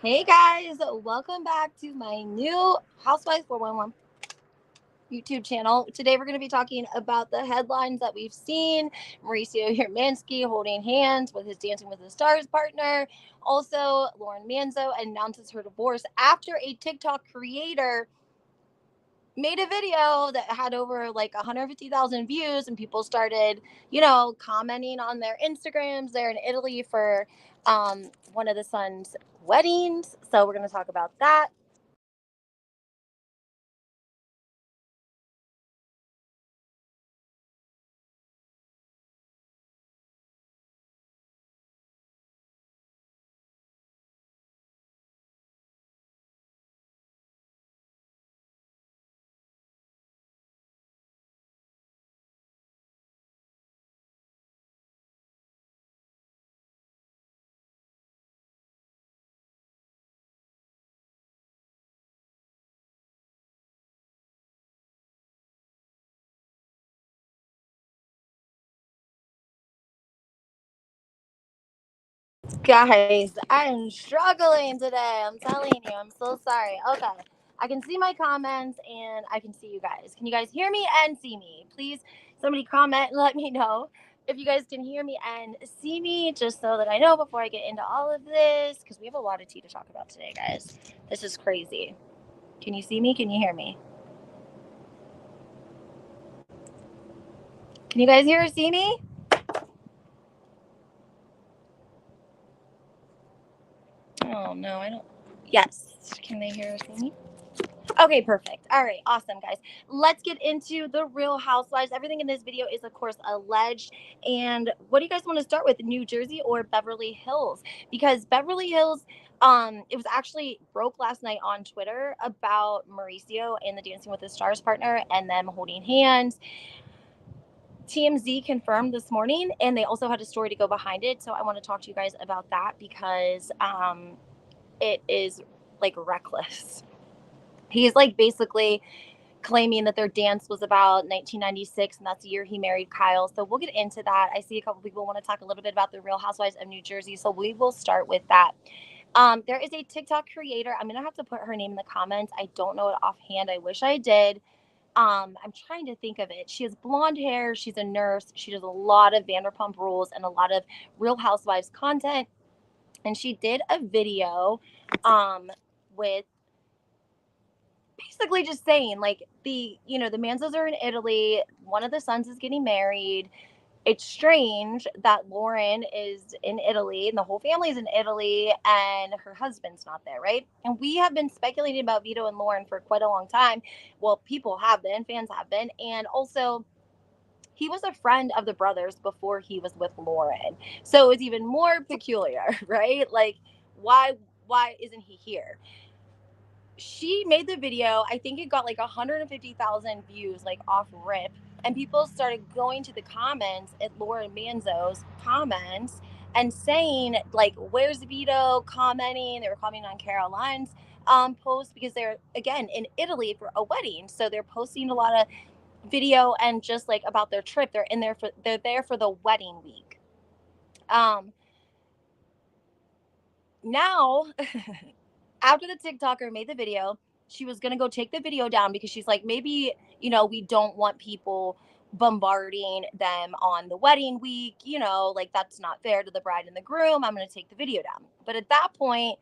Hey guys, welcome back to my new Housewives 411 YouTube channel. Today we're going to be talking about the headlines that we've seen. Maricio Yermansky holding hands with his Dancing with the Stars partner. Also, Lauren Manzo announces her divorce after a TikTok creator made a video that had over like 150,000 views, and people started, commenting on their Instagrams. They're in Italy for one of the son's weddings. So we're going to talk about that. Guys, I'm struggling today. I'm telling you, I'm so sorry. Okay. I can see my comments and I can see you guys. Can you guys hear me and see me? Please, somebody comment and let me know if you guys can hear me and see me, just so that I know before I get into all of this, because we have a lot of tea to talk about today, guys. This is crazy. Can you see me? Can you hear me? Can you guys hear or see me? Oh, no, I don't. Yes. Can they hear or see me? Okay, perfect. All right, awesome, guys. Let's get into the Real Housewives. Everything in this video is, of course, alleged. And what do you guys want to start with, New Jersey or Beverly Hills? Because Beverly Hills, it was actually broke last night on Twitter about Maricio and the Dancing with the Stars partner and them holding hands. TMZ confirmed this morning, and they also had a story to go behind it. So I want to talk to you guys about that because it is like reckless. He's like basically claiming that their dance was about 1996, and that's the year he married Kyle. So we'll get into that. I see a couple people want to talk a little bit about the Real Housewives of New Jersey, so we will start with that. There is a TikTok creator. I'm gonna have to put her name in the comments. I don't know it offhand. I wish I did. I'm trying to think of it. She has blonde hair. She's a nurse. She does a lot of Vanderpump Rules and a lot of Real Housewives content. And she did a video with basically just saying like the Manzos are in Italy. One of the sons is getting married. It's strange that Lauren is in Italy and the whole family is in Italy and her husband's not there, right? And we have been speculating about Vito and Lauren for quite a long time. Well, people have been, fans have been, and also he was a friend of the brothers before he was with Lauren. So it's even more peculiar, right? Like why isn't he here? She made the video. I think it got like 150,000 views, like off rip. And people started going to the comments at Lauren Manzo's comments and saying, like, where's Vito? Commenting. They were commenting on Caroline's post because they're, again, in Italy for a wedding. So they're posting a lot of video and just like about their trip. They're there for the wedding week. Um, Now, after the TikToker made the video, she was going to go take the video down because she's like, maybe, we don't want people bombarding them on the wedding week. Like that's not fair to the bride and the groom. I'm going to take the video down. But at that point,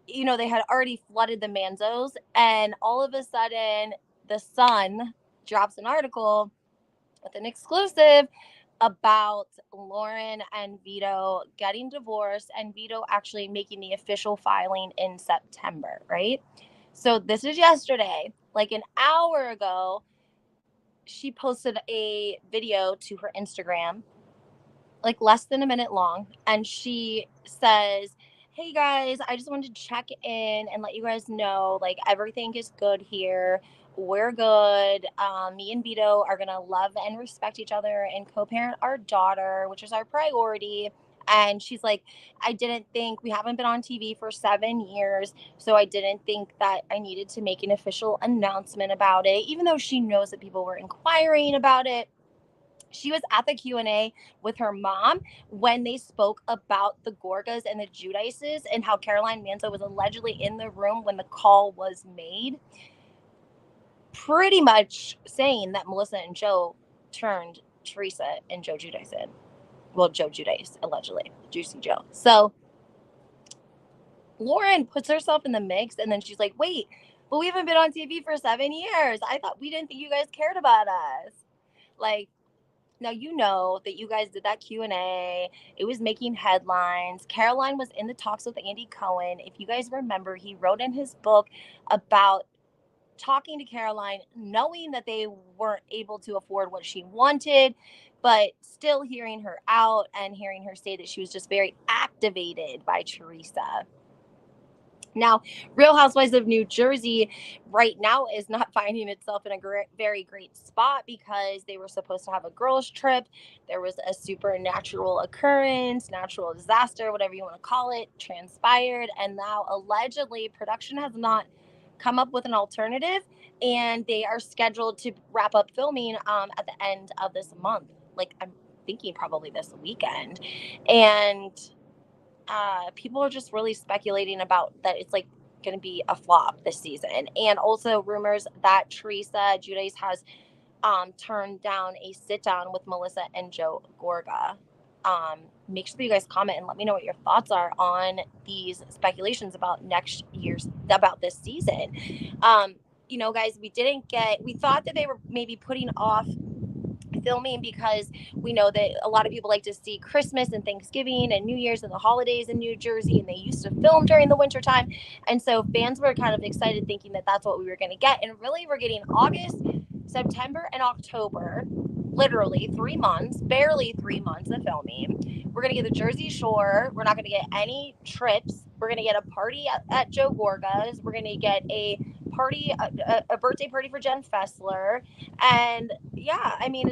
they had already flooded the Manzos. And all of a sudden, the Sun drops an article with an exclusive about Lauren and Vito getting divorced and Vito actually making the official filing in September, right? So this is yesterday, like an hour ago, she posted a video to her Instagram, like less than a minute long, and she says, "Hey guys, I just wanted to check in and let you guys know like everything is good here. We're good. Me and Vito are gonna love and respect each other and co-parent our daughter, which is our priority." And she's like, "I didn't think, we haven't been on TV for 7 years, so I didn't think that I needed to make an official announcement about it," even though she knows that people were inquiring about it. She was at the Q&A with her mom when they spoke about the Gorgas and the Judices and how Caroline Manzo was allegedly in the room when the call was made, pretty much saying that Melissa and Joe turned Teresa and Joe Giudice in. Well, Joe Giudice, allegedly. Juicy Joe. So Lauren puts herself in the mix, and then she's like, wait, but we haven't been on TV for 7 years. We didn't think you guys cared about us. Like, now you know that you guys did that Q&A. It was making headlines. Caroline was in the talks with Andy Cohen. If you guys remember, he wrote in his book about talking to Caroline, knowing that they weren't able to afford what she wanted, but still hearing her out and hearing her say that she was just very activated by Teresa. Now, Real Housewives of New Jersey right now is not finding itself in a very great spot because they were supposed to have a girls' trip. There was a supernatural occurrence, natural disaster, whatever you want to call it, transpired. And now allegedly production has not come up with an alternative, and they are scheduled to wrap up filming at the end of this month. Like, I'm thinking probably this weekend. And people are just really speculating about that it's like going to be a flop this season. And also rumors that Teresa Giudice has turned down a sit down with Melissa and Joe Gorga. Make sure that you guys comment and let me know what your thoughts are on these speculations about about this season. You know, guys, we thought that they were maybe putting off filming because we know that a lot of people like to see Christmas and Thanksgiving and New Year's and the holidays in New Jersey, and they used to film during the winter time. And so fans were kind of excited thinking that that's what we were going to get. And really, we're getting August, September, and October, literally 3 months, barely 3 months of filming. We're going to get the Jersey Shore. We're not going to get any trips. We're going to get a party at Joe Gorga's. We're going to get a party, a birthday party for Jen Fessler. And yeah, I mean,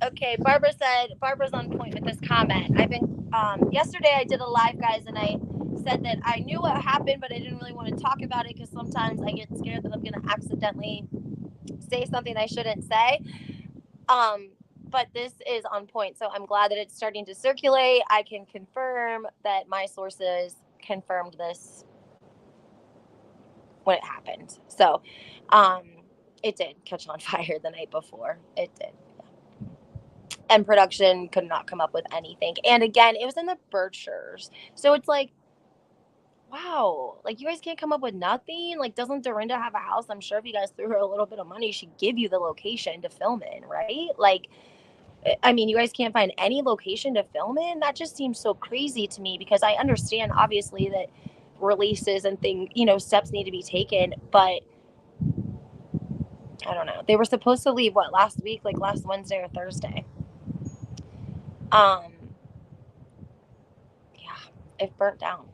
okay, Barbara's on point with this comment. Yesterday I did a live, guys, and I said that I knew what happened, but I didn't really want to talk about it because sometimes I get scared that I'm going to accidentally say something I shouldn't say. But this is on point, so I'm glad that it's starting to circulate. I can confirm that my sources confirmed this when it happened. So, it did catch on fire the night before. It did. Yeah. And production could not come up with anything. And again, it was in the Berkshires. So it's like, wow, like you guys can't come up with nothing. Like, doesn't Dorinda have a house? I'm sure if you guys threw her a little bit of money, she'd give you the location to film in, right? Like, I mean, you guys can't find any location to film in? That just seems so crazy to me because I understand, obviously, that releases and steps need to be taken, but I don't know. They were supposed to leave last week, like last Wednesday or Thursday. Yeah, it burnt down.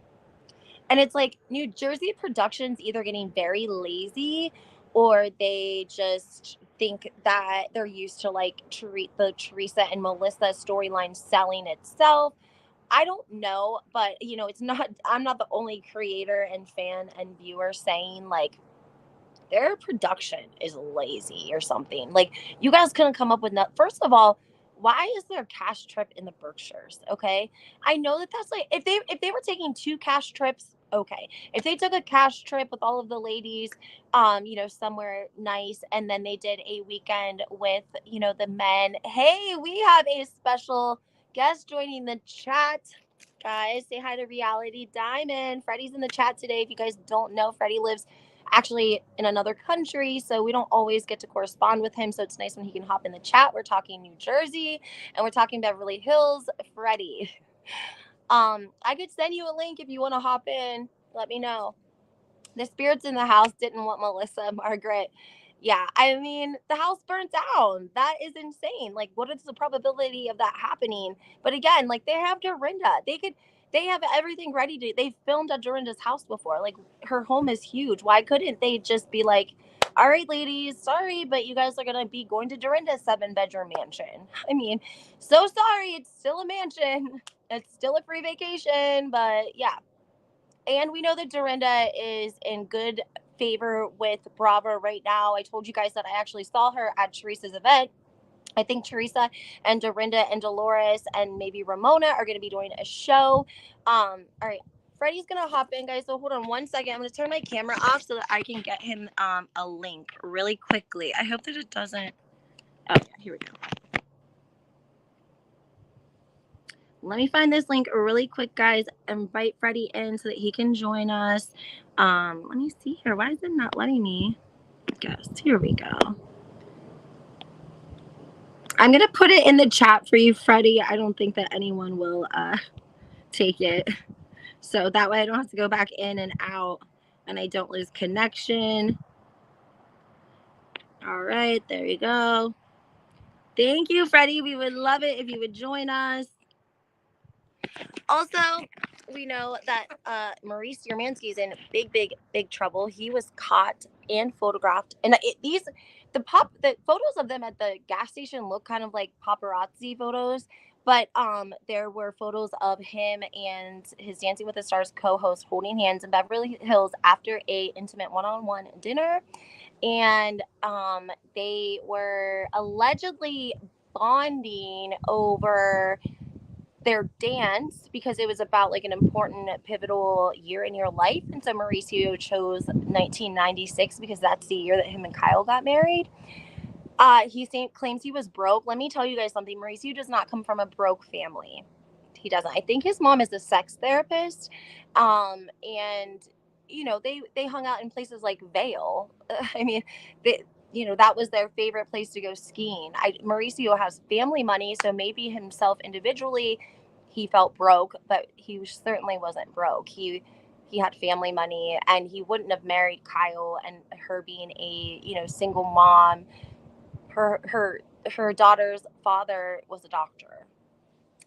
And it's like New Jersey production's either getting very lazy or they just think that they're used to like the Teresa and Melissa storyline selling itself. I don't know, but I'm not the only creator and fan and viewer saying like their production is lazy or something. Like, you guys couldn't come up with first of all, why is there a cash trip in the Berkshires? Okay, I know that's like if they were taking 2 cash trips, okay. If they took a cash trip with all of the ladies, somewhere nice, and then they did a weekend with the men. Hey, we have a special guest joining the chat. Guys, say hi to Reality Diamond. Freddy's in the chat today. If you guys don't know, Freddy lives actually in another country, so we don't always get to correspond with him, so it's nice when he can hop in the chat. We're talking New Jersey and we're talking Beverly Hills. Freddy, I could send you a link if you want to hop in. Let me know. The spirits in the house didn't want Melissa, Margaret. Yeah, I mean, the house burnt down. That is insane. Like, what is the probability of that happening? But again, like, they have Dorinda. They have everything ready to. They filmed at Dorinda's house before. Like, her home is huge. Why couldn't they just be like, all right, ladies, sorry, but you guys are going to be going to Dorinda's 7-bedroom mansion. I mean, so sorry. It's still a mansion. It's still a free vacation, but yeah. And we know that Dorinda is in good favor with Bravo right now. I told you guys that I actually saw her at Teresa's event. I think Teresa and Dorinda and Dolores and maybe Ramona are going to be doing a show. All right. Freddie's gonna hop in, guys. So hold on one second. I'm gonna turn my camera off so that I can get him a link really quickly. I hope that it doesn't. Oh yeah, here we go. Let me find this link really quick, guys. Invite Freddie in so that he can join us. Let me see here. Why is it not letting me? Guess. Here we go. I'm gonna put it in the chat for you, Freddie. I don't think that anyone will take it, so that way I don't have to go back in and out, and I don't lose connection. All right, there you go. Thank you, Freddie. We would love it if you would join us. Also, we know that Maricio Mansky's in big trouble. He was caught and photographed, and the photos of them at the gas station look kind of like paparazzi photos, but there were photos of him and his Dancing with the Stars co-host holding hands in Beverly Hills after a intimate one-on-one dinner, and they were allegedly bonding over their dance because it was about like an important pivotal year in your life. And so Maricio chose 1996 because that's the year that him and Kyle got married. He claims he was broke. Let me tell you guys something. Maricio does not come from a broke family. He doesn't. I think his mom is a sex therapist. And you know, they hung out in places like Vail. I mean, that was their favorite place to go skiing. Maricio has family money, so maybe himself individually, he felt broke, but he certainly wasn't broke. He had family money, and he wouldn't have married Kyle. And her being a single mom, her daughter's father was a doctor.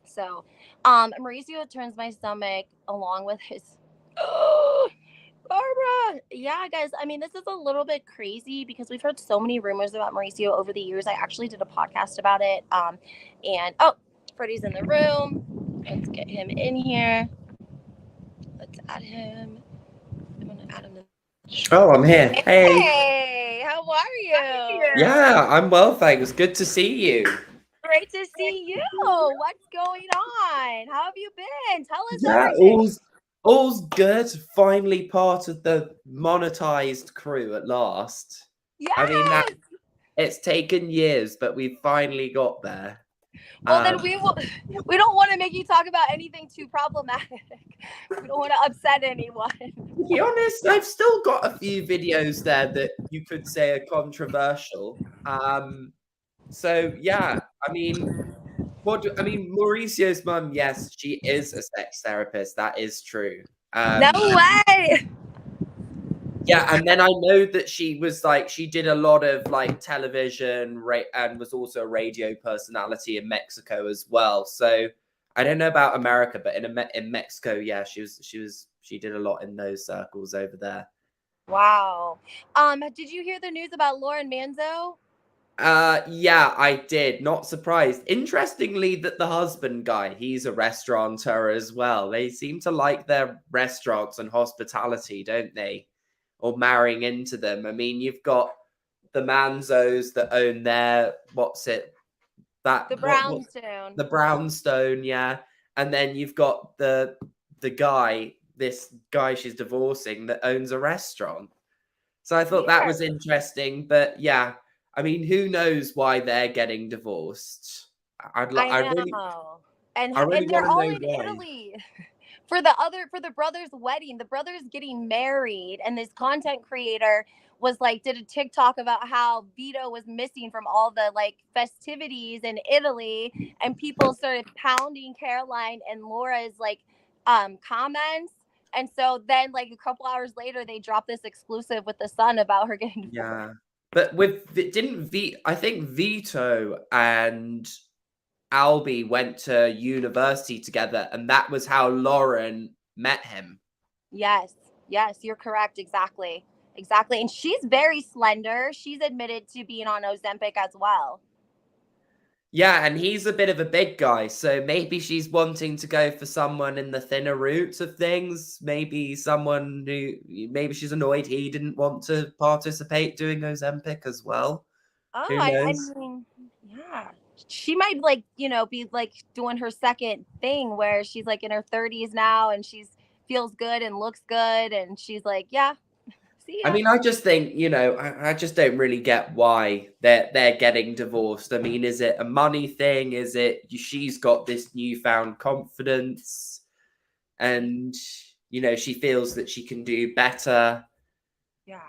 So, Mauricio turns my stomach along with his. Barbara, yeah, guys. I mean, this is a little bit crazy because we've heard so many rumors about Maricio over the years. I actually did a podcast about it. And Freddie's in the room. Let's get him in here. Let's add him. I'm gonna add him. Oh, I'm here. Hey. Hey, how are you? Yeah, I'm well, thanks. Good to see you. Great to see you. What's going on? How have you been? Tell us Yeah, everything. all's good. Finally part of the monetized crew at last. Yes. I mean, it's taken years, but we finally got there. Well, then we don't want to make you talk about anything too problematic. We don't want to upset anyone. To be honest, I've still got a few videos there that you could say are controversial. So yeah, I mean, Mauricio's mum, yes, she is a sex therapist. That is true. No way. Yeah, and then I know that she did a lot of like television, and was also a radio personality in Mexico as well. So I don't know about America, but in Mexico, yeah, she did a lot in those circles over there. Wow. Did you hear the news about Lauren Manzo? Yeah, I did. Not surprised. Interestingly, that the husband guy, he's a restaurateur as well. They seem to like their restaurants and hospitality, don't they? Or marrying into them. I mean, you've got the Manzos that own their The Brownstone. The Brownstone, yeah. And then you've got this guy she's divorcing that owns a restaurant. So I thought that was interesting, but yeah. I mean, who knows why they're getting divorced? I know. And they're all in Italy for the brother's wedding. The brother's getting married, and this content creator did a TikTok about how Vito was missing from all the festivities in Italy, and people started pounding Caroline and Laura's comments. And so then a couple hours later, they dropped this exclusive with the Sun about her getting divorced. Yeah. But I think Vito and Albie went to university together, and that was how Lauren met him. Yes, you're correct. Exactly. And she's very slender. She's admitted to being on Ozempic as well. Yeah, and he's a bit of a big guy, so maybe she's wanting to go for someone in the thinner roots of things. Maybe she's annoyed he didn't want to participate doing Ozempic as well. Oh, I mean, yeah. she might like, be like doing her second thing where she's like in her 30s now and she's feels good and looks good and she's like, yeah, see I ya. mean, I just think, I just don't really get why they're getting divorced. I mean, is it a money thing? Is it she's got this newfound confidence and she feels that she can do better? Yeah.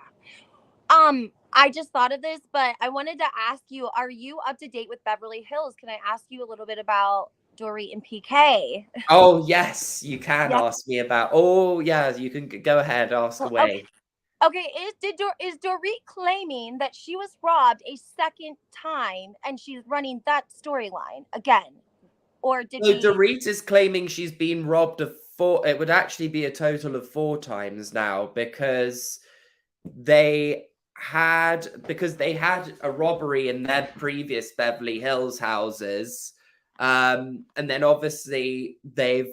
I just thought of this, but I wanted to ask you, are you up to date with Beverly Hills? Can I ask you a little bit about Dorit and PK? Oh, yes, you can Yeah. ask me about. Oh, yeah, you can go ahead, ask Okay. away. Okay, is Dorit claiming that she was robbed a second time and she's running that storyline again? Or did So we Dorit is claiming she's been robbed of four. It would actually be a total of 4 times now because they had a robbery in their previous Beverly Hills houses, and then obviously they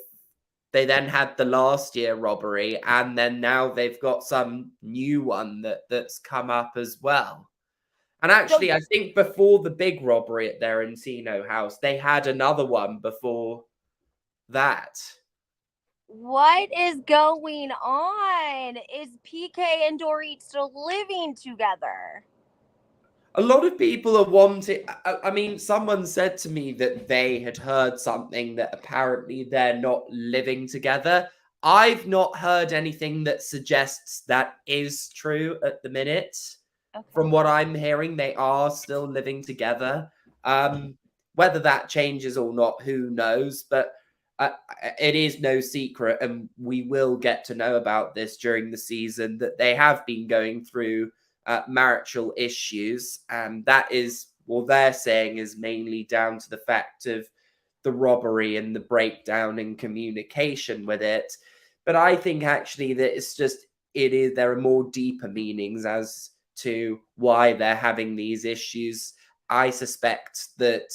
then had the last year robbery, and then now they've got some new one that's come up as well. And so actually, I think before the big robbery at their Encino house, they had another one before that. what is going on? Is PK and Dorit still living together? A lot of people are wanting. I mean, someone said to me that they had heard something that apparently they're not living together. I've not heard anything that suggests that is true at the minute. Okay. From what I'm hearing, they are still living together. Whether that changes or not, who knows? But uh, it is no secret, and we will get to know about this during the season, that they have been going through marital issues, and that is what they're saying is mainly down to the fact of the robbery and the breakdown in communication with it. But I think actually that there are more deeper meanings as to why they're having these issues. I suspect that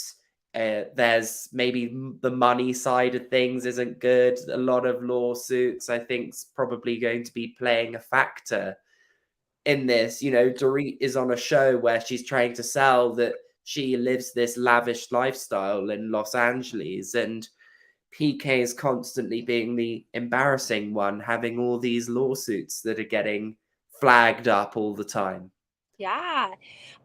there's maybe the money side of things isn't good. A lot of lawsuits, I think, is probably going to be playing a factor in this. Dorit is on a show where she's trying to sell that she lives this lavish lifestyle in Los Angeles, and PK is constantly being the embarrassing one, having all these lawsuits that are getting flagged up all the time. Yeah.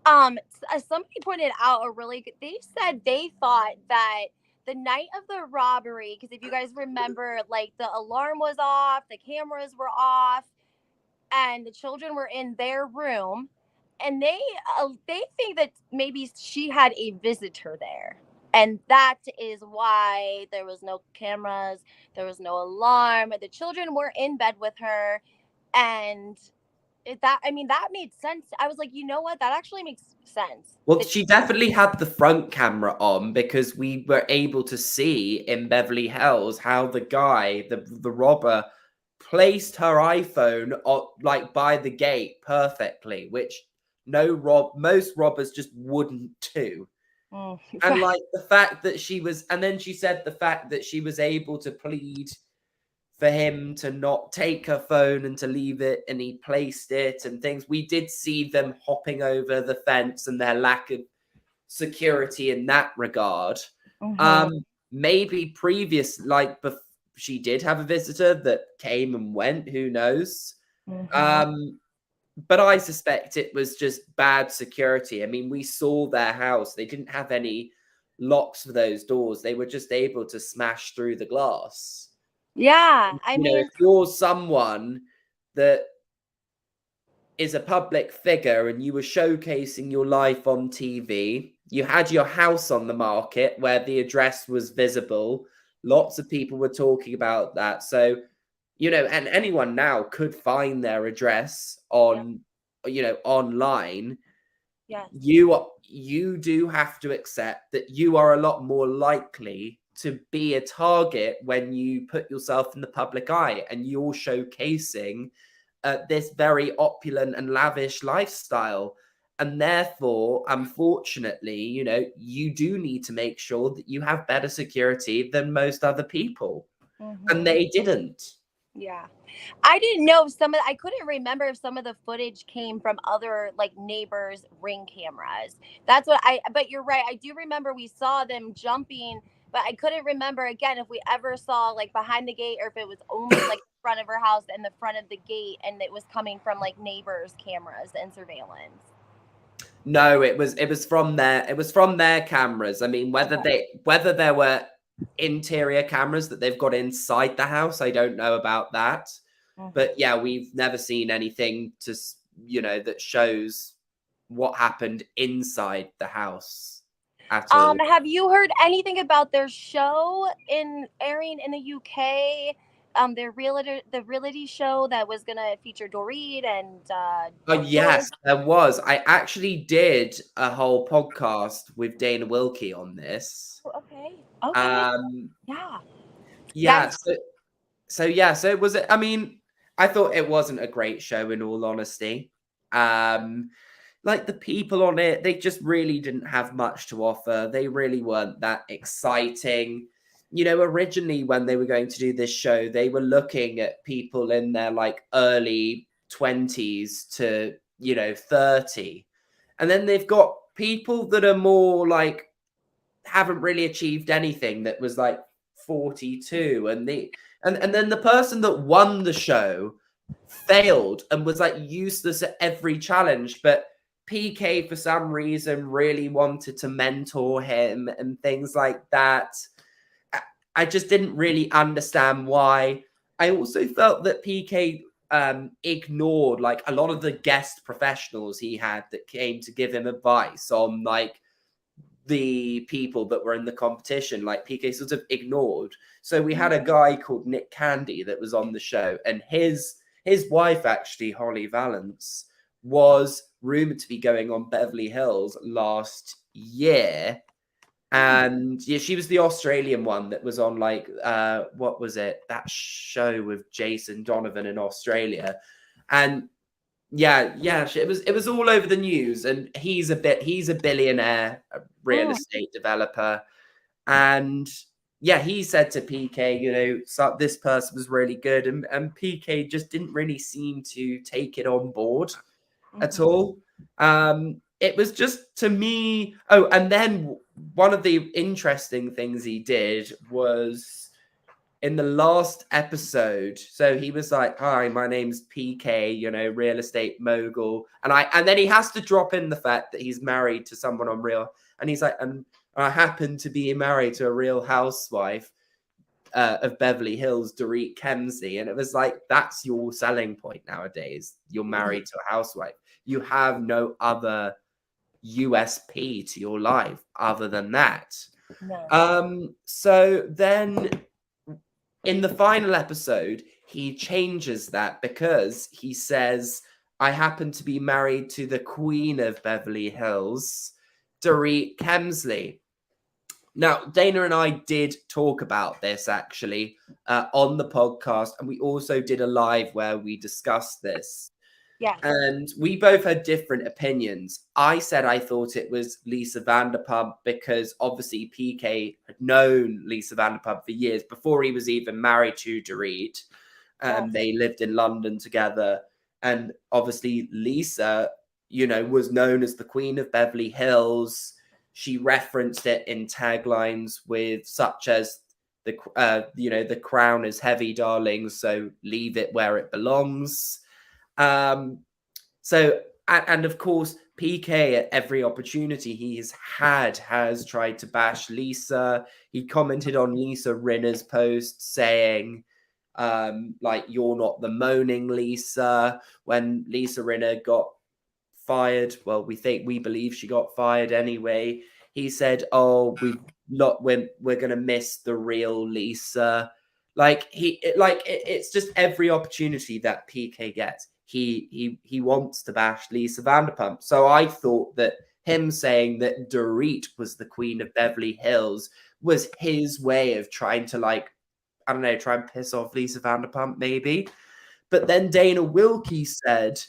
Somebody pointed out a really good, they said they thought that the night of the robbery, because if you guys remember, like the alarm was off, the cameras were off, and the children were in their room, and they think that maybe she had a visitor there, and that is why there was no cameras, there was no alarm, the children were in bed with her, and that made sense. I was like, you know what? That actually makes sense. Well, That she definitely had the front camera on because we were able to see in Beverly Hills how the guy, the robber, placed her iPhone like by the gate perfectly, which most robbers just wouldn't do. mm, And like the fact that and then she said the fact that she was able to plead for him to not take her phone and to leave it, and he placed it and things. We did see them hopping over the fence and their lack of security in that regard. mhm, Um, maybe she did have a visitor that came and went, who knows? mhm. Um, but I suspect it was just bad security. I mean, we saw their house. They didn't have any locks for those doors. They were just able to smash through the glass. Yeah, I If mean, you're someone that is a public figure and you were showcasing your life on TV, you had your house on the market where the address was visible. Lots of people were talking about that. So, and anyone now could find their address yeah, online. yes, You do have to accept that you are a lot more likely to be a target when you put yourself in the public eye and you're showcasing this very opulent and lavish lifestyle. And therefore, unfortunately, you do need to make sure that you have better security than most other people. And mhm. they didn't. Yeah. I didn't know if I couldn't remember if some of the footage came from other like neighbors' ring cameras. That's what but you're right. I do remember we saw them jumping, but I couldn't remember again if we ever saw like behind the gate or if it was only like the front of her house and the front of the gate and it was coming from like neighbors' cameras and surveillance. No, it was from their cameras. I mean, Okay. whether there were interior cameras that they've got inside the house, I don't know about that. But Mhm. yeah, we've never seen anything that shows what happened inside the house at all. Have you heard anything about their show in airing in the UK? The reality show that was gonna feature Dorit and Oh George. yes, there was. I actually did a whole podcast with Dana Wilkie on this. Oh, okay. Okay. Um, Yeah. Yeah. yeah, so it was. I mean, I thought it wasn't a great show in all honesty. Um, like the people on it, they just really didn't have much to offer. They really weren't that exciting. Originally when they were going to do this show, they were looking at people in their like early 20s to, 30. And then they've got people that are more like haven't really achieved anything that was like 42 and then the person that won the show failed and was like useless at every challenge, but PK for some reason really wanted to mentor him and things like that. I just didn't really understand why. I also felt that PK ignored like a lot of the guest professionals he had that came to give him advice on like the people that were in the competition. Like PK sort of ignored. So we had a guy called Nick Candy that was on the show, and his wife actually, Holly Valance, was rumored to be going on Beverly Hills last year. And yeah, she was the Australian one that was on like what was it? That show with Jason Donovan in Australia. And yeah, it was all over the news, and he's a billionaire real Mm. estate developer, and yeah, he said to PK, so this person was really good, and PK just didn't really seem to take it on board at Mhm. all. It was just to me. Oh, and then one of the interesting things he did was in the last episode. So he was like, "Hi, my name's PK, real estate mogul," and then he has to drop in the fact that he's married to someone on Real, and he's like, "And I happen to be married to a Real Housewife of Beverly Hills, Dorit Kemsley," and it was like, that's your selling point nowadays. You're married to a housewife. You have no other USP to your life other than that. No. So then in the final episode, he changes that because he says, "I happen to be married to the Queen of Beverly Hills, Dorit Kemsley." Now, Dana and I did talk about this actually on the podcast, and we also did a live where we discussed this. Yes. And we both had different opinions. I said I thought it was Lisa Vanderpump because obviously PK had known Lisa Vanderpump for years before he was even married to Dorit. Yes. They lived in London together. And obviously Lisa, was known as the Queen of Beverly Hills. She referenced it in taglines with such as the crown is heavy, darling, so leave it where it belongs. Um, and of course, PK at every opportunity has tried to bash Lisa. He commented on Lisa Rinna's post saying, like, "You're not the moaning Lisa." When Lisa Rinna got fired, well, we believe she got fired anyway. He said, "Oh, we're gonna miss the real Lisa." It's just every opportunity that PK gets, he wants to bash Lisa Vanderpump. So I thought that him saying that Dorit was the Queen of Beverly Hills was his way of trying to, like, I don't know, try and piss off Lisa Vanderpump maybe. But then Dana Wilkie said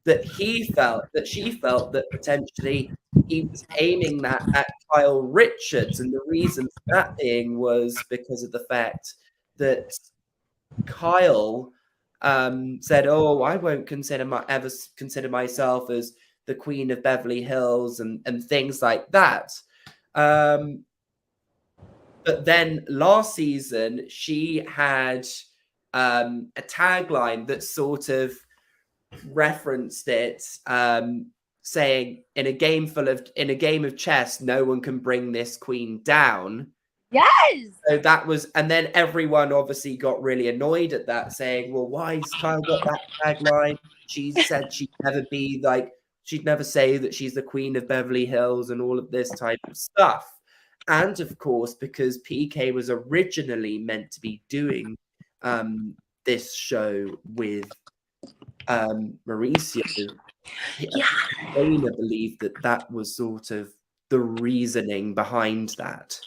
that she felt that potentially he was aiming that at Kyle Richards, and the reason for that being was because of the fact that Kyle said, "Oh, I won't ever consider myself as the Queen of Beverly Hills and things like that." Um, but then last season, she had a tagline that sort of referenced it, saying, in a game of chess, no one can bring this queen down." Yes. So that was, and then everyone obviously got really annoyed at that, saying, "Well, why's Kyle got that tagline? She said she'd never say that she's the Queen of Beverly Hills and all of this type of stuff." And of course, because PK was originally meant to be doing this show with Maricio, Yeah. Dana believed that that was sort of the reasoning behind that.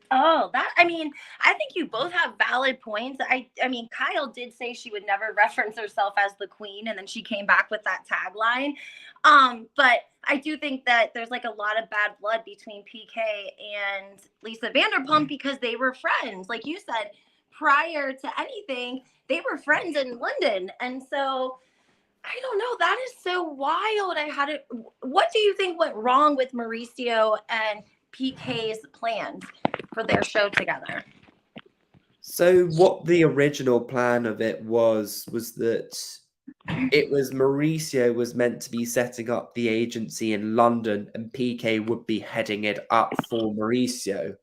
Oh, that I mean, I think you both have valid points. I mean, Kyle did say she would never reference herself as the queen, and then she came back with that tagline. But I do think that there's like a lot of bad blood between PK and Lisa Vanderpump because they were friends. Like you said, prior to anything, they were friends in London. And so I don't know. That is so wild. I had it. What do you think went wrong with Mauricio and PK's plans for their show together? So what the original plan of it was that it was Mauricio was meant to be setting up the agency in London and PK would be heading it up for Mauricio.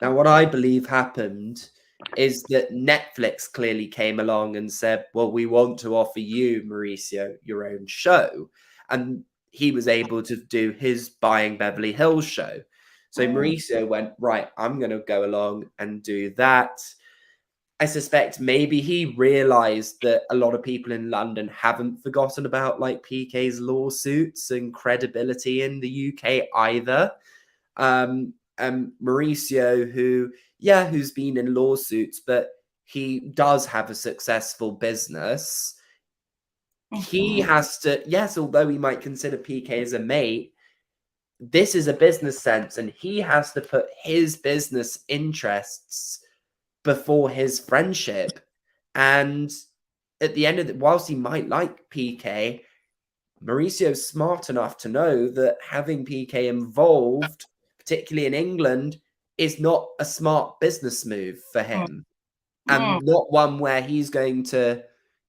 Now, what I believe happened is that Netflix clearly came along and said, "Well, we want to offer you, Mauricio, your own show." And he was able to do his Buying Beverly Hills show. So Mauricio went, "Right, I'm going to go along and do that." I suspect maybe he realized that a lot of people in London haven't forgotten about like PK's lawsuits and credibility in the UK either. And Maricio, who's been in lawsuits, but he does have a successful business. He has to, yes, although he might consider PK as a mate, this is a business sense, and he has to put his business interests before his friendship. And at the end of whilst he might like PK, Mauricio's smart enough to know that having PK involved, particularly in England, is not a smart business move for him, and not one where he's going to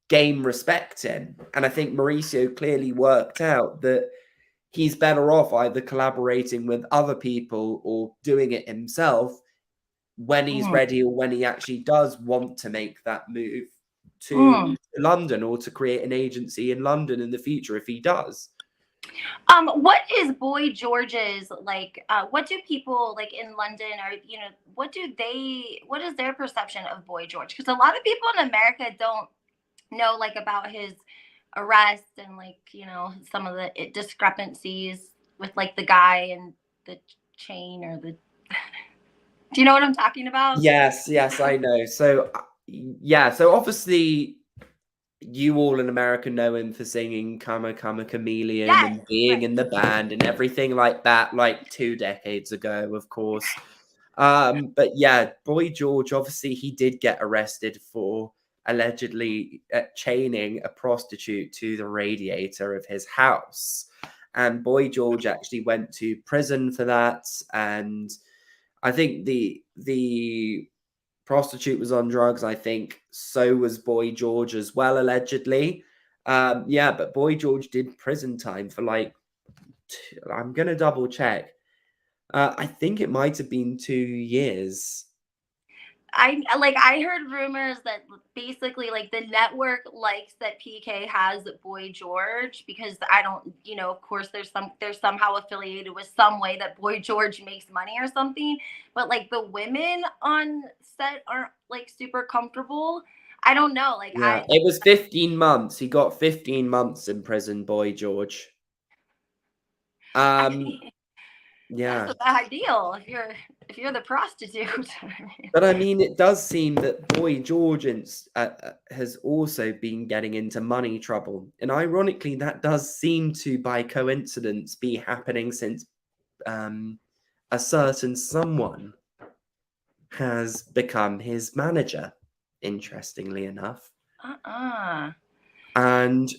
gain respect in. And I think Mauricio clearly worked out that he's better off either collaborating with other people or doing it himself when he's ready, or when he actually does want to make that move to London, or to create an agency in London in the future if he does. What is Boy George's like? What do people like in London, or what is their perception of Boy George? Because a lot of people in America don't know like about his arrest and like some of the discrepancies with like the guy and the chain or the. Do you know what I'm talking about? Yes, I know. So yeah, so obviously you all in America know him for singing Come a Come a Chameleon Yes, and being right. in the band and everything like that, like 2 decades ago, of course. But yeah, Boy George, obviously he did get arrested for allegedly chaining a prostitute to the radiator of his house. And Boy George actually went to prison for that. And I think the prostitute was on drugs. I think so was Boy George as well, allegedly. Yeah, but Boy George did prison time for like, I'm going to double check. I think it might have been 2 years. I heard rumors that basically like the network likes that PK has Boy George because I don't, of course there's somehow affiliated with some way that Boy George makes money or something, but like the women on set aren't like super comfortable. I don't know. Like Yeah, it was 15 months. He got 15 months in prison, Boy George. I Um, mean, that's yeah. the ideal if you're the prostitute. But I mean, it does seem that Boy George has also been getting into money trouble. And ironically, that does seem to, by coincidence, be happening since a certain someone has become his manager interestingly enough. Uh-uh. And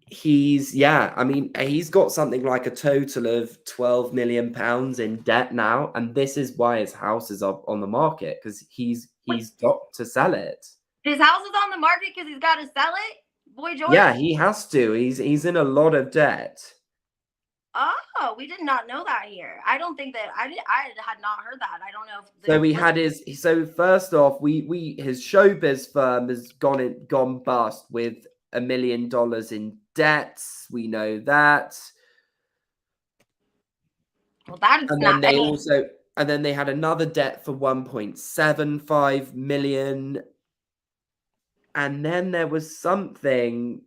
he's got something like a total of 12 million pounds in debt now, and this is why his house is up on the market, because he's got to sell it. His house is on the market because he's got to sell it? Boy George? Yeah, he has to. He's in a lot of debt. Oh, we did not know that here. I don't think that I had not heard that. I don't know if So we had first off, his showbiz firm has gone bust with $1 million in debts. We know that. Well, that is not. And then they had another debt for 1.75 million. And then there was something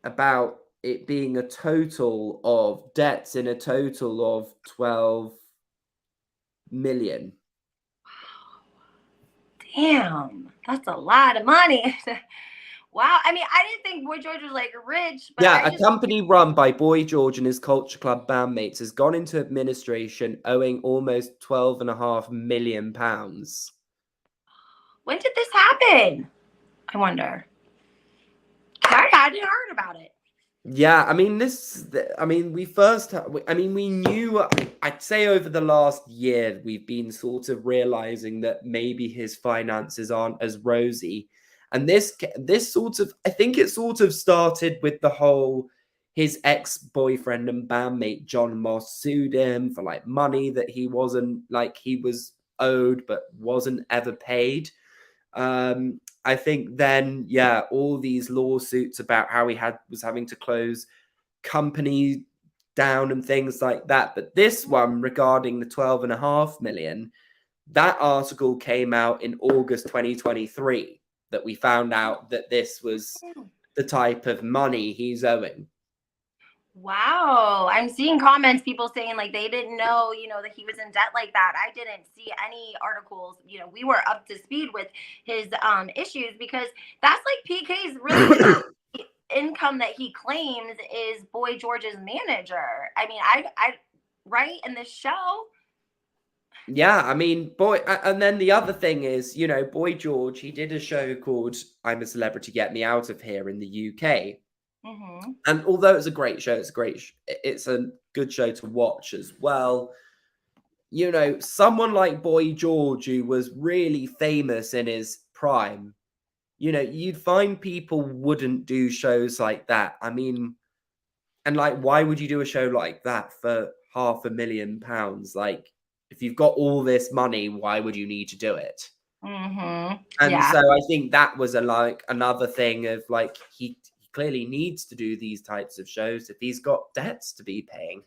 about it being a total of debts in a total of 12 million. Damn, that's a lot of money. Wow. I mean, I didn't think Boy George was like rich, but yeah, a company run by Boy George and his Culture Club bandmates has gone into administration owing almost £12.5 million. When did this happen? I wonder. I hadn't heard about it. Yeah, I mean, we knew, I'd say over the last year, we've been sort of realizing that maybe his finances aren't as rosy. And this sort of, I think it sort of started with the whole, his ex-boyfriend and bandmate John Moss sued him for like money that he was owed but wasn't ever paid. I think then, yeah, all these lawsuits about how he was having to close companies down and things like that. But this one regarding the 12.5 million, that article came out in August 2023 that we found out that this was the type of money he's owing. Wow. I'm seeing comments, people saying like they didn't know, that he was in debt like that. I didn't see any articles. We were up to speed with his issues, because that's like PK's really income that he claims is Boy George's manager. I mean, I right in this show. Yeah, I mean, and then the other thing is, Boy George, he did a show called I'm a Celebrity, Get Me Out of Here in the UK. Mm-hmm. And although it's a great show, it's a good show to watch as well. Someone like Boy George, who was really famous in his prime, you'd find people wouldn't do shows like that. I mean, and like, why would you do a show like that for £500,000? Like, if you've got all this money, why would you need to do it? Mm-hmm. And so I think that was another thing of like, he clearly needs to do these types of shows if he's got debts to be paying.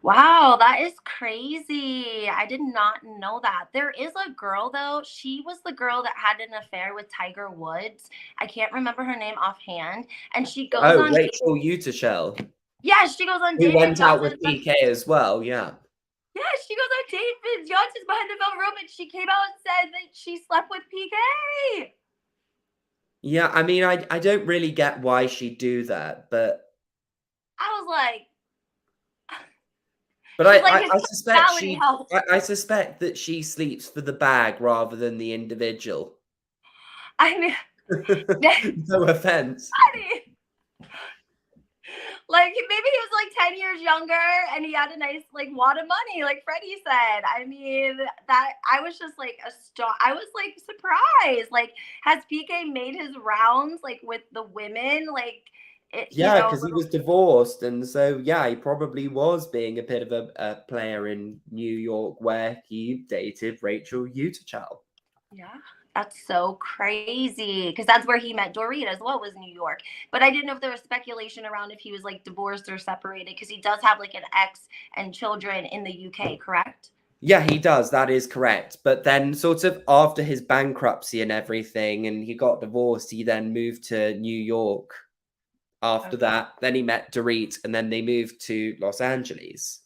Wow, that is crazy. I did not know that. There is a girl, though. She was the girl that had an affair with Tiger Woods. I can't remember her name offhand. And she goes on Rachel Utashell. Yeah, she goes on Who David went out with Johnson's PK as well, yeah. Yeah, she goes on David Johnson's Behind the Velvet Rope, and she came out and said that she slept with PK. Yeah, I mean, I don't really get why she'd do that, but I was like, but I suspect that she sleeps for the bag rather than the individual. I mean, no offense. Like, maybe he was like 10 years younger and he had a nice like wad of money, like Freddy said. I mean, that I was just like I was like surprised. Like, has PK made his rounds like with the women? Like, yeah, because he was divorced, and so yeah, he probably was being a bit of a player in New York, where he dated Rachel Utashell. Yeah, that's so crazy, because that's where he met Dorit as well, was New York. But I didn't know if there was speculation around if he was like divorced or separated, because he does have like an ex and children in the UK, correct? Yeah, he does. That is correct. But then sort of after his bankruptcy and everything, and he got divorced, he then moved to New York. After that, then he met Dorit, and then they moved to Los Angeles.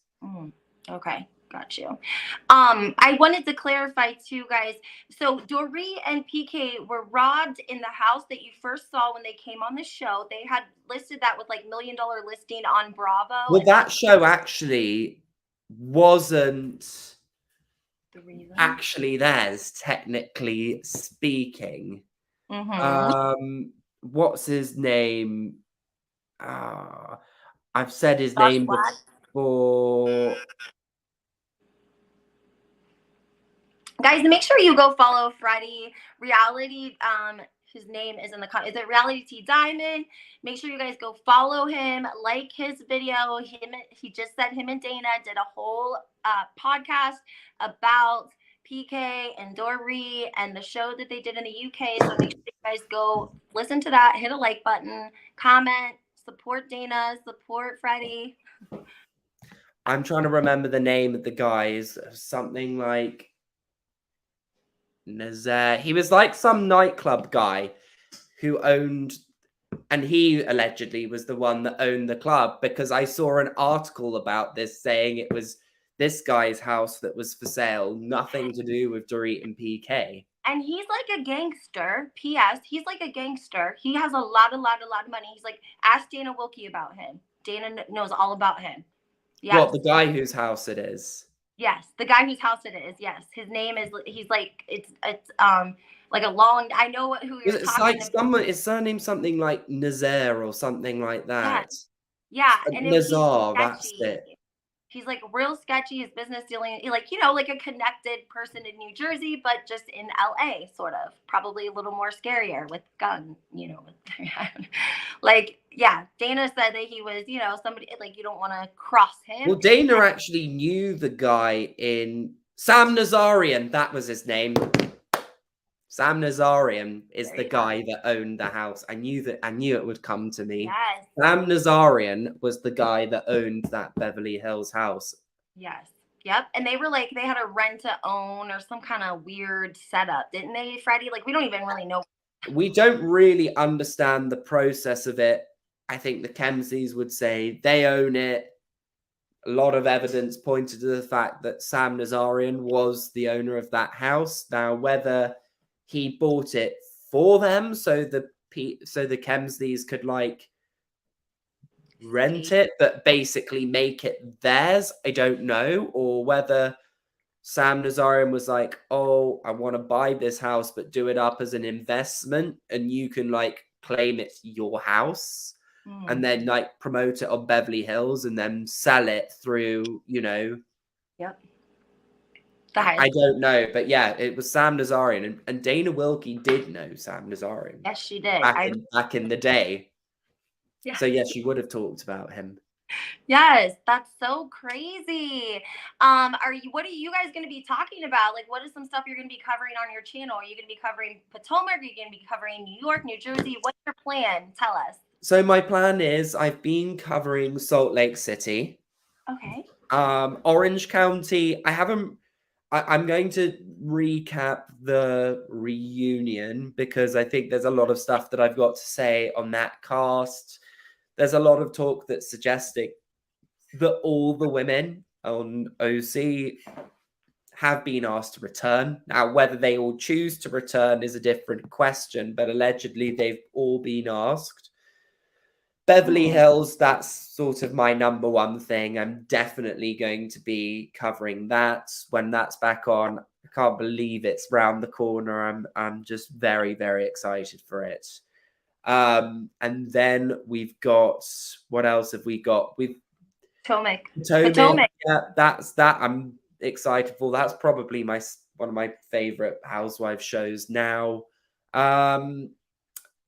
Okay, got you. I wanted to clarify too, guys. So Dorit and PK were robbed in the house that you first saw when they came on the show. They had listed that with like $1 million listing on Bravo. Well, that show actually wasn't actually theirs, technically speaking. Mm-hmm. What's his name? I've said his Josh name Black. before. Guys, make sure you go follow Freddy Reality. His name is in the is it Reality T Diamond? Make sure you guys go follow him, like his video. He just said him and Dana did a whole podcast about PK and Dorit and the show that they did in the UK. So make sure you guys go listen to that, hit a like button, comment, support Dana, support Freddy. I'm trying to remember the name of the guy. Is something like Nazaire. He was like some nightclub guy who owned, and he allegedly was the one that owned the club, because I saw an article about this saying it was this guy's house that was for sale, nothing to do with Dorit and PK. And he's like a gangster. P.S. He's like a gangster. He has a lot of money. He's like, ask Dana Wilkie about him. Dana knows all about him. Yes. What, the guy whose house it is? Yes, the guy whose house it is. Yes, his name is. He's like it's like a long. I know who you're it's talking like about. Someone. His surname something like Nazaire or something like that. Yeah, and Nazar. That's it. He's like real sketchy. His business dealing, like, you know, like a connected person in New Jersey, but just in LA, sort of. Probably a little more scarier with gun, you know. Like, yeah, Dana said that he was, you know, somebody, like, you don't want to cross him. Well, Dana actually knew the guy in Sam Nazarian. That was his name. Sam Nazarian is the guy that owned the house. I knew it would come to me. Yes. Sam Nazarian was the guy that owned that Beverly Hills house. Yes. Yep. And they were like, they had a rent to own or some kind of weird setup, didn't they, Freddy? Like, we don't even really know. We don't really understand the process of it. I think the Kemsleys would say they own it. A lot of evidence pointed to the fact that Sam Nazarian was the owner of that house. Now, whether he bought it for them so the Kemsleys could like rent it, but basically make it theirs, I don't know. Or whether Sam Nazarian was like, oh, I want to buy this house, but do it up as an investment, and you can like claim it's your house. And then like promote it on Beverly Hills and then sell it through, you know. Yep. I don't know, but yeah, it was Sam Nazarian, and Dana Wilkie did know Sam Nazarian. Yes, she did. Back in the day. Yeah. So yes, she would have talked about him. Yes, that's so crazy. What are you guys going to be talking about? Like, what is some stuff you're going to be covering on your channel? Are you going to be covering Potomac? Are you going to be covering New York, New Jersey? What's your plan? Tell us. So my plan is I've been covering Salt Lake City. Okay. Orange County, I'm going to recap the reunion because I think there's a lot of stuff that I've got to say on that cast. There's a lot of talk that's suggesting that all the women on OC have been asked to return. Now, whether they all choose to return is a different question, but allegedly they've all been asked. Beverly Hills, that's sort of my number one thing. I'm definitely going to be covering that when that's back on. I can't believe it's round the corner. I'm just very, very excited for it. And then we've got, what else have we got? We've Potomac. Yeah, that's that. I'm excited for. That's probably one of my favorite Housewives shows now.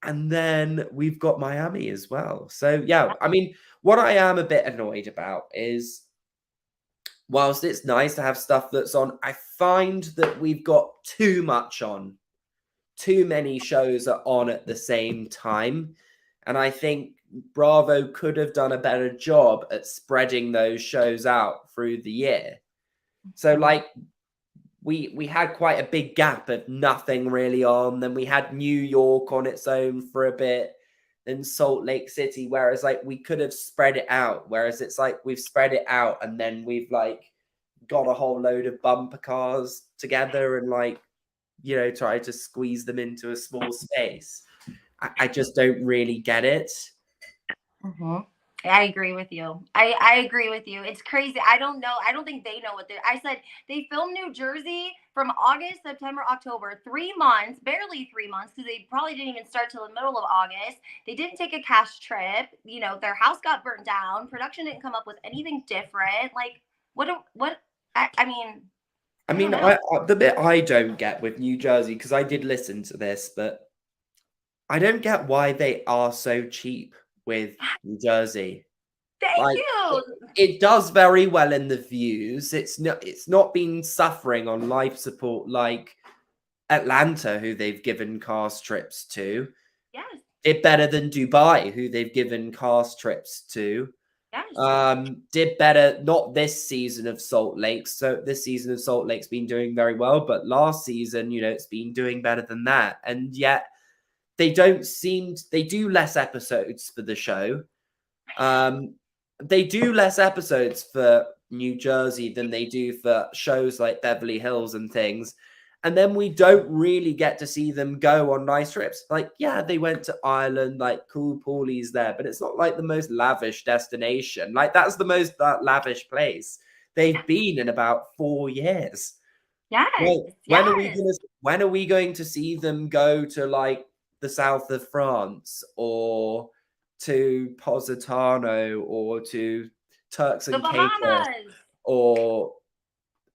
And then we've got Miami as well. So, yeah, I mean, what I am a bit annoyed about is, whilst it's nice to have stuff that's on, I find that we've got too much on. Too many shows are on at the same time. And I think Bravo could have done a better job at spreading those shows out through the year. So, like, we had quite a big gap of nothing really on. Then we had New York on its own for a bit, then Salt Lake City, whereas like we could have spread it out. Whereas it's like we've spread it out and then we've like got a whole load of bumper cars together and like, you know, try to squeeze them into a small space. I just don't really get it. I agree with you. I agree with you. It's crazy. I don't know. I don't think they know what they're. I said they filmed New Jersey from August, September, October, 3 months, barely 3 months, because they probably didn't even start till the middle of August. They didn't take a cash trip. You know, their house got burnt down. Production didn't come up with anything different. Like, what? I mean, I I don't mean, know. the bit I don't get with New Jersey, because I did listen to this, but I don't get why they are so cheap with New Jersey. Thank Like you. it does very well in the views. It's not been suffering on life support like Atlanta, who they've given cast trips to. Yes. Did better than Dubai, who they've given cast trips to. Yes. Did better not this season of Salt Lake. So this season of Salt Lake's been doing very well, but last season, it's been doing better than that. And yet they do less episodes for the show. They do less episodes for New Jersey than they do for shows like Beverly Hills and things. And then we don't really get to see them go on nice trips. Like, yeah, they went to Ireland, like cool Paulie's there, but it's not like the most lavish destination. Like, that's the most lavish place they've been in about 4 years. Yes. Well, Yes. when are we going to see them go to like the south of France or to Positano or to Turks The and Caicos Bahamas. or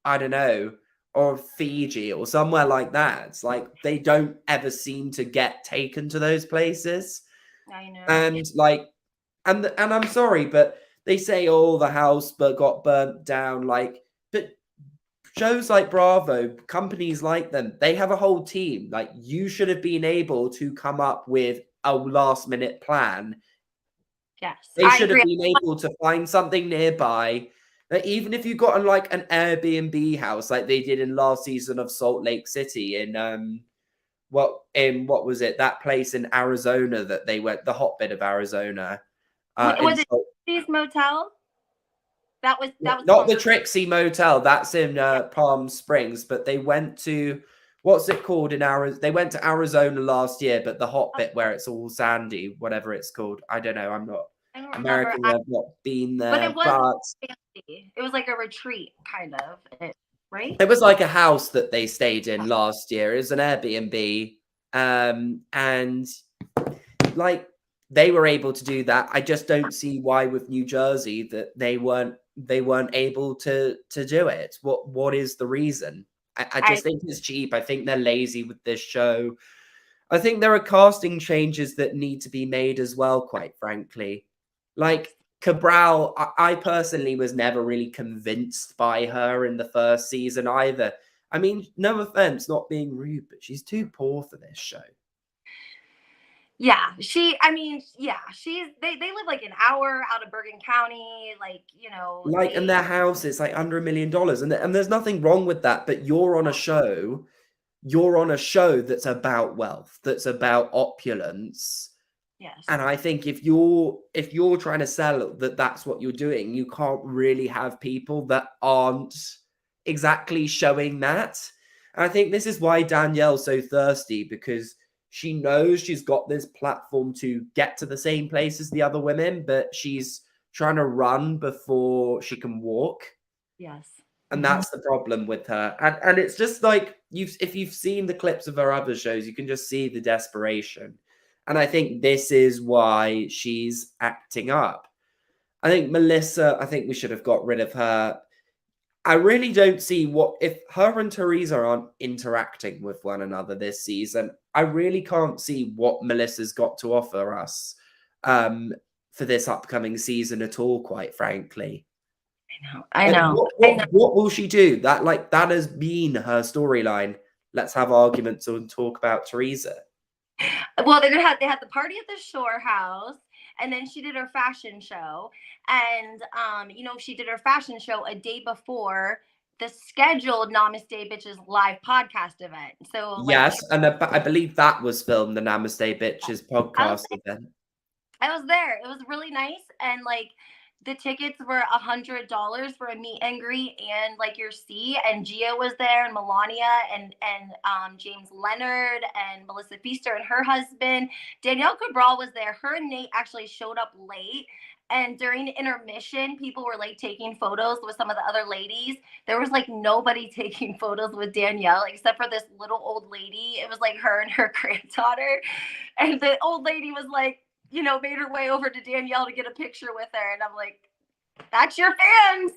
I don't know, or Fiji or somewhere like that? It's like they don't ever seem to get taken to those places. I know. And like and I'm sorry, but they say, oh, the house but got burnt down, like, but shows like Bravo, companies like them, they have a whole team. Like, you should have been able to come up with a last minute plan. Yes, They I should have agree. been able to find something nearby. Like, even if you got like an Airbnb house, like they did in last season of Salt Lake City, what was it? That place in Arizona that they went, the hotbed of Arizona. In Was it Trixie's Motel? That was Not Palm the Springs. Trixie Motel. That's in Palm Springs, but they went to what's it called in Arizona? They went to Arizona last year, but the hot bit where it's all sandy, whatever it's called. I don't know. I'm not I don't remember. American. I've not been But it there, was but fancy. It was like a retreat, kind of, right? it was like a house that they stayed in last year. It was an Airbnb, and like they were able to do that. I just don't see why with New Jersey that they weren't able to do it. What is the reason? I I just think it's cheap. I think they're lazy with this show. I think there are casting changes that need to be made as well, quite frankly. yes. Like Cabral, I personally was never really convinced by her in the first season either. I mean, no offense, not being rude, but she's too poor for this show. Yeah, I mean, yeah, they live like an hour out of Bergen County, like, Like, and their house is like under $1 million, and there's nothing wrong with that. But you're on a show that's about wealth, that's about opulence, yes. and I think if you're trying to sell that that's what you're doing, you can't really have people that aren't exactly showing that. And I think this is why Danielle's so thirsty, because she knows she's got this platform to get to the same place as the other women, but she's trying to run before she can walk. Yes. And that's the problem with her. And it's just like if you've seen the clips of her other shows, you can just see the desperation. And I think this is why she's acting up. I think Melissa, I think we should have got rid of her. I really don't see what if her and Teresa aren't interacting with one another this season. I really can't see what Melissa's got to offer us um, for this upcoming season at all, quite frankly. I Like, know. what will she do? That has been her storyline. Let's have arguments and talk about Teresa. Well, they had the party at the Shore House, and then she did her fashion show, and she did her fashion show a day before the scheduled Namaste Bitches live podcast event. So like, Yes, and I believe that was filmed the Namaste Bitches I was podcast event. I was there. It was really nice, and like the tickets were $100 for a meet and greet and like your seat. And Gia was there, and Melania, and James Leonard, and Melissa Feaster and her husband. Danielle Cabral was there. Her and Nate actually showed up late, And during intermission, people were like taking photos with some of the other ladies. There was like nobody taking photos with Danielle except for this little old lady. It was like her and her granddaughter. And the old lady was like, made her way over to Danielle to get a picture with her. And I'm like, that's your fans.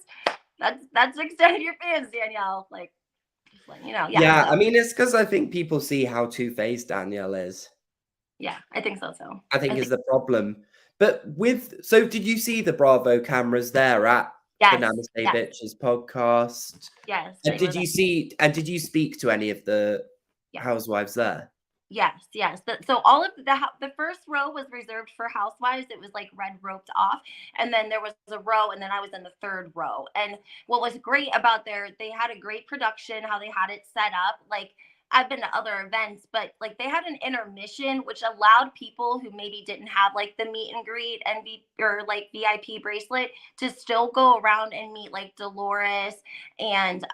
That's extended your fans, Danielle. Like, yeah. Yeah, So I mean, it's because I think people see how two-faced Danielle is. yeah, I think so. I think is the problem. But so did you see the Bravo cameras there at Yes, Banana Say yes, Bitches podcast? yes. And They were did you speak to any of the yeah. housewives there? Yes, yes. So all of the first row was reserved for Housewives. It was like red roped off, and then there was a row, and then I was in the third row. And what was great about they had a great production, how they had it set up. Like I've been to other events, but like they had an intermission, which allowed people who maybe didn't have like the meet and greet and or like VIP bracelet to still go around and meet like Dolores and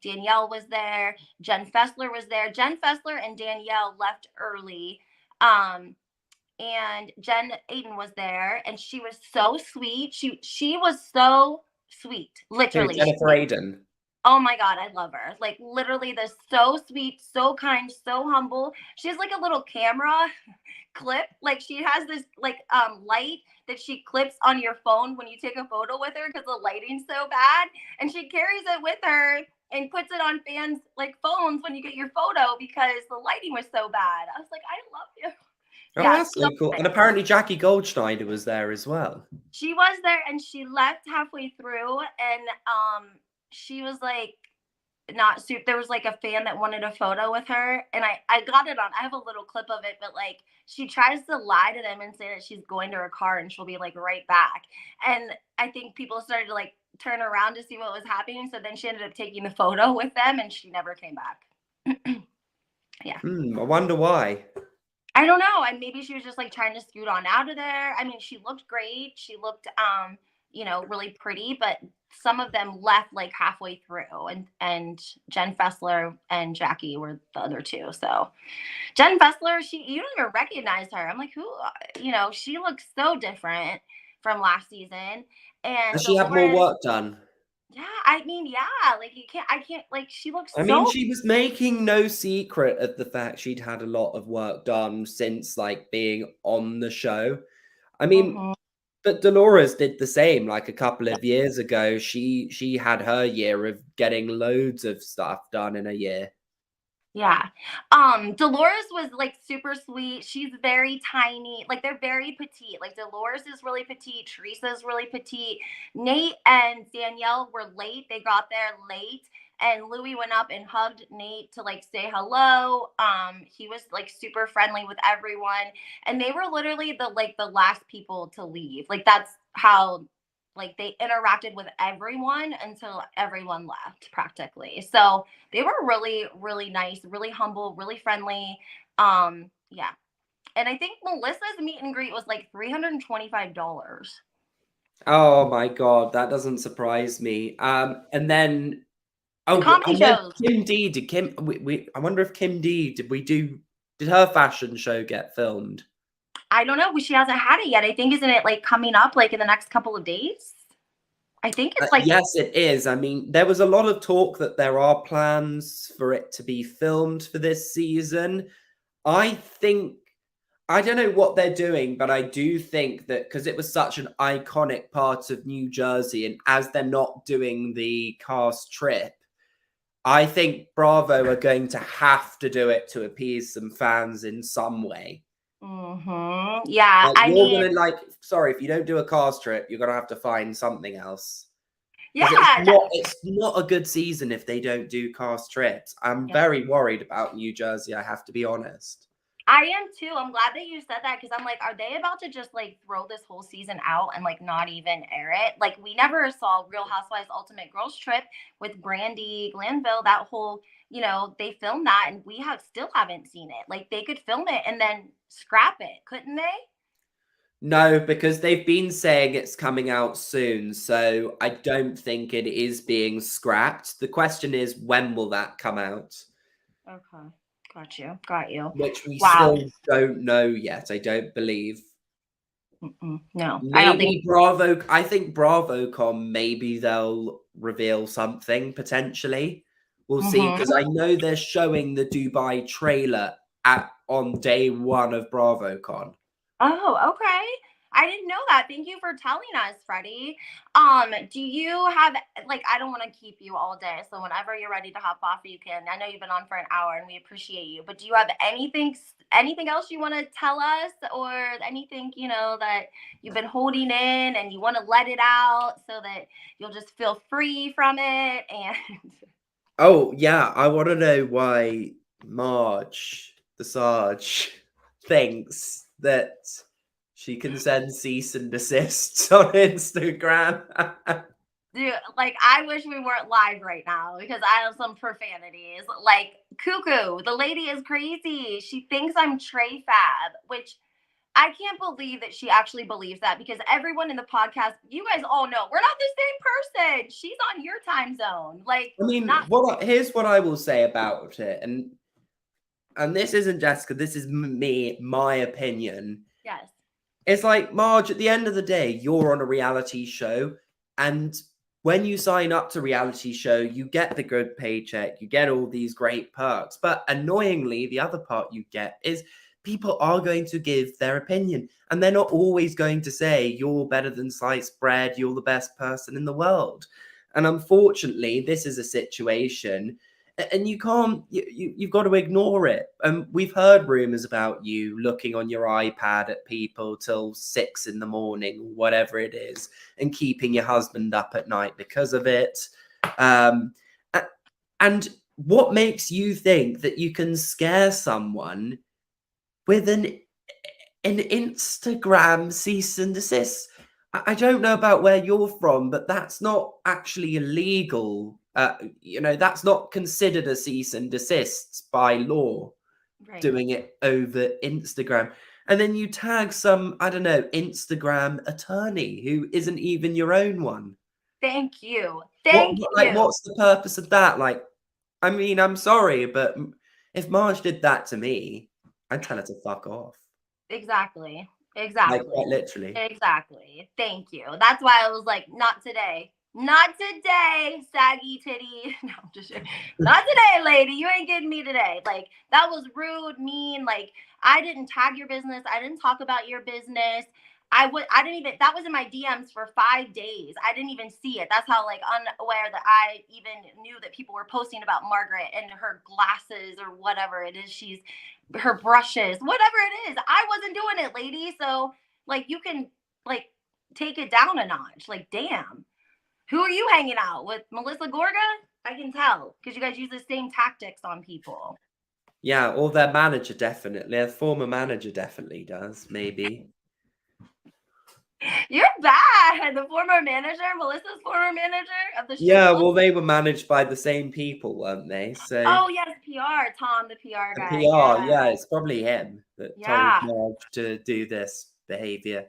Danielle was there. Jen Fessler was there. Jen Fessler and Danielle left early. And Jen Aiden was there, and she was so sweet. She was so sweet, Who, literally. Jennifer Aiden? Oh my God, I love her. Like literally, this so sweet, so kind, so humble. She has like a little camera clip. Like she has this like light that she clips on your phone when you take a photo with her because the lighting's so bad. And she carries it with her and puts it on fans like phones when you get your photo because the lighting was so bad. I was like, I love you. Oh, Yeah, that's so cool. And apparently Jackie Goldschneider was there as well. she was there and she left halfway through and she was like not super. There was like a fan that wanted a photo with her and I got it on. I have a little clip of it, but like she tries to lie to them and say that she's going to her car and she'll be like right back. And I think people started to like turn around to see what was happening. So then she ended up taking the photo with them and she never came back. Yeah. I wonder why. I don't know. And maybe she was just like trying to scoot on out of there. I mean, she looked great. She looked really pretty, but some of them left like halfway through and Jen Fessler and Jackie were the other two. So Jen Fessler, you don't even recognize her. I'm like, who, she looks so different from last season. And Does she have more Dolores, work done? yeah, I mean, yeah, like I can't, like she looks I mean, so. she was making no secret of the fact she'd had a lot of work done since like being on the show. I mean, Mhm. but Dolores did the same like a couple of years ago. She had her year of getting loads of stuff done in a year. Yeah. Dolores was like super sweet. She's very tiny. Like they're very petite. Like Dolores is really petite. Teresa is really petite. Nate and Danielle were late. They got there late. And Louis went up and hugged Nate to like say hello. He was like super friendly with everyone. And they were literally the last people to leave. Like that's how like they interacted with everyone until everyone left practically. So they were really, really nice, really humble, really friendly. Yeah. And I think Melissa's meet and greet was like $325. Oh my god, that doesn't surprise me. And then The comedy and then shows. Kim D did Kim. I wonder if Kim D did her fashion show get filmed? I don't know. She hasn't had it yet. I think isn't it like coming up like in the next couple of days? I think it's like Yes, it is. I mean, there was a lot of talk that there are plans for it to be filmed for this season. I think I don't know what they're doing, but I do think that because it was such an iconic part of New Jersey, and as they're not doing the cast trip, I think Bravo are going to have to do it to appease some fans in some way. Yeah, Like I you're mean, gonna sorry, if you don't do a cast trip, you're gonna have to find something else. Because yeah, it's not a good season if they don't do cast trips. I'm yeah. very worried about New Jersey, I have to be honest. I am too. I'm glad that you said that because I'm like, are they about to just like throw this whole season out and like not even air it? Like we never saw Real Housewives Ultimate Girls Trip with Brandy Glanville. That whole, they filmed that and we still haven't seen it. Like they could film it and then scrap it, couldn't they? No, because they've been saying it's coming out soon, so I don't think it is being scrapped. The question is, when will that come out? Okay. Got you. Which we Wow. still don't know yet, I don't believe. No, I don't think. Maybe Bravo. I think BravoCon, maybe they'll reveal something potentially. We'll see, Mhm. because I know they're showing the Dubai trailer on day one of BravoCon. Oh, okay. I didn't know that. Thank you for telling us, Freddie. Do you have, like, I don't want to keep you all day, so whenever you're ready to hop off, you can. I know you've been on for an hour and we appreciate you, but do you have anything else you want to tell us, or anything, that you've been holding in and you want to let it out so that you'll just feel free from it? And Oh yeah, I want to know why Marge, the Sarge, thinks that she can send cease and desists on Instagram. dude, like, I wish we weren't live right now because I have some profanities. Like, cuckoo, the lady is crazy. She thinks I'm Trey Fab, which I can't believe that she actually believes that, because everyone in the podcast, you guys all know, we're not the same person. She's on your time zone. Like, I mean, not, here's what I will say about it, and this isn't Jessica, this is me, my opinion. yes. It's like, Marge, at the end of the day, you're on a reality show, and when you sign up to reality show, you get the good paycheck, you get all these great perks. But annoyingly, the other part you get is people are going to give their opinion, and they're not always going to say you're better than sliced bread, you're the best person in the world. And unfortunately, this is a situation, and you can't, you've got to ignore it. We've heard rumors about you looking on your iPad at people till 6 in the morning, whatever it is, and keeping your husband up at night because of it. Um, and what makes you think that you can scare someone with an Instagram cease and desist? I don't know about where you're from, but that's not actually illegal. That's not considered a cease and desist by law, Right. doing it over Instagram. And then you tag some, I don't know, Instagram attorney who isn't even your own one. Thank you. What, Thank like, you. what's the purpose of that? Like, I mean, I'm sorry, but if Marge did that to me, I'd tell her to fuck off. Exactly. Like, Exactly. quite literally. Exactly. Thank you. That's why I was like, not today. Not today, saggy titty. No, just not today, lady. You ain't getting me today. Like, that was rude, mean. Like, I didn't tag your business. I didn't talk about your business. I didn't even, that was in my DMs for 5 days. I didn't even see it. That's how, like, unaware that I even knew that people were posting about Margaret and her glasses or whatever it is her brushes, whatever it is. I wasn't doing it, lady. So, like, you can, like, take it down a notch. Like, damn. Who are you hanging out with? Melissa Gorga? I can tell because you guys use the same tactics on people. Yeah, or their manager definitely. Their former manager definitely does, maybe. You're bad. The former manager, Melissa's former manager of the strip Yeah, club. well, they were managed by the same people, weren't they? So Oh yes, PR. Tom, the PR the guy. PR, Yeah, yeah, it's probably him that told yeah. Marge to do this behavior.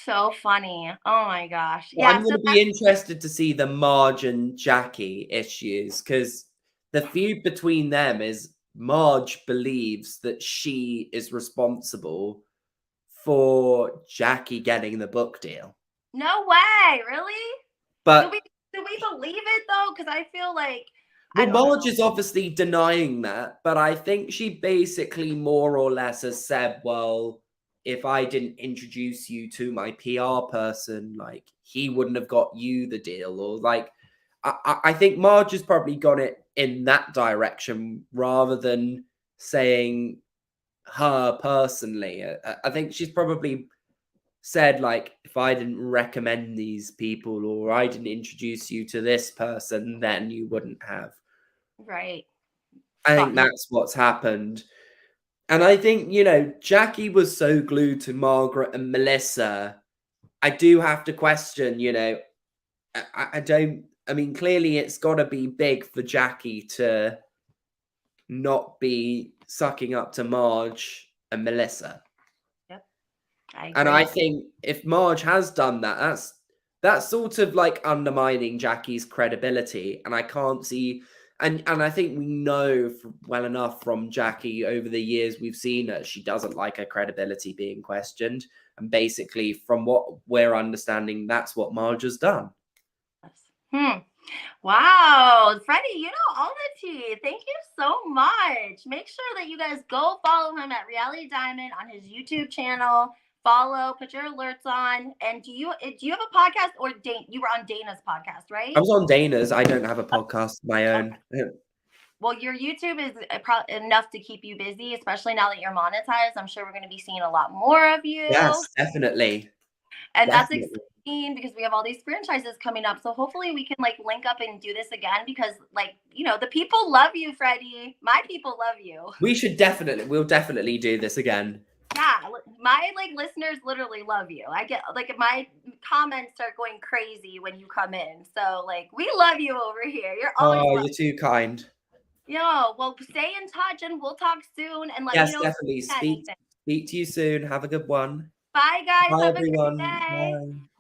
So funny. Oh my gosh. Well, I'm Yeah. going So to be interested to see the Marge and Jackie issues, because the feud between them is Marge believes that she is responsible for Jackie getting the book deal. no way. Really? Do But we do we believe it though? Because I feel like I well, don't Marge know. is obviously denying that, but I think she basically more or less has said, well, if I didn't introduce you to my PR person, like, he wouldn't have got you the deal. Or like, I think Marge has probably got it in that direction rather than saying her personally. I think she's probably said, like, if I didn't recommend these people or I didn't introduce you to this person, then you wouldn't have. Right. I think Fuck. that's what's happened. And I think, Jackie was so glued to Margaret and Melissa. I do have to question, I don't, I mean, clearly it's got to be big for Jackie to not be sucking up to Marge and Melissa. Yep. I And I agree. think if Marge has done that, that's sort of like undermining Jackie's credibility. And I can't see And I think we know well enough from Jackie over the years we've seen her, she doesn't like her credibility being questioned. And basically, from what we're understanding, that's what Marge's done. Wow, Freddie, you know all the tea. Thank you so much. Make sure that you guys go follow him at Reality Diamond on his YouTube channel. Follow, put your alerts on. And do you have a podcast, or you were on Dana's podcast, right? I was on Dana's. I don't have a podcast of my own. Well, your YouTube is enough to keep you busy, especially now that you're monetized. I'm sure we're going to be seeing a lot more of you. Yes, definitely. And that's exciting because we have all these franchises coming up. So hopefully we can like link up and do this again because, like, you know, the people love you, Freddie. My people love you. We'll definitely do this again. Yeah, my like listeners literally love you. I get like my comments start going crazy when you come in. So like we love you over here. You're always you're too kind. Yeah, well, stay in touch and we'll talk soon and let yes, me know. Definitely. Speak to you soon. Have a good one. Bye, guys. Bye, Have everyone. a good day. Bye.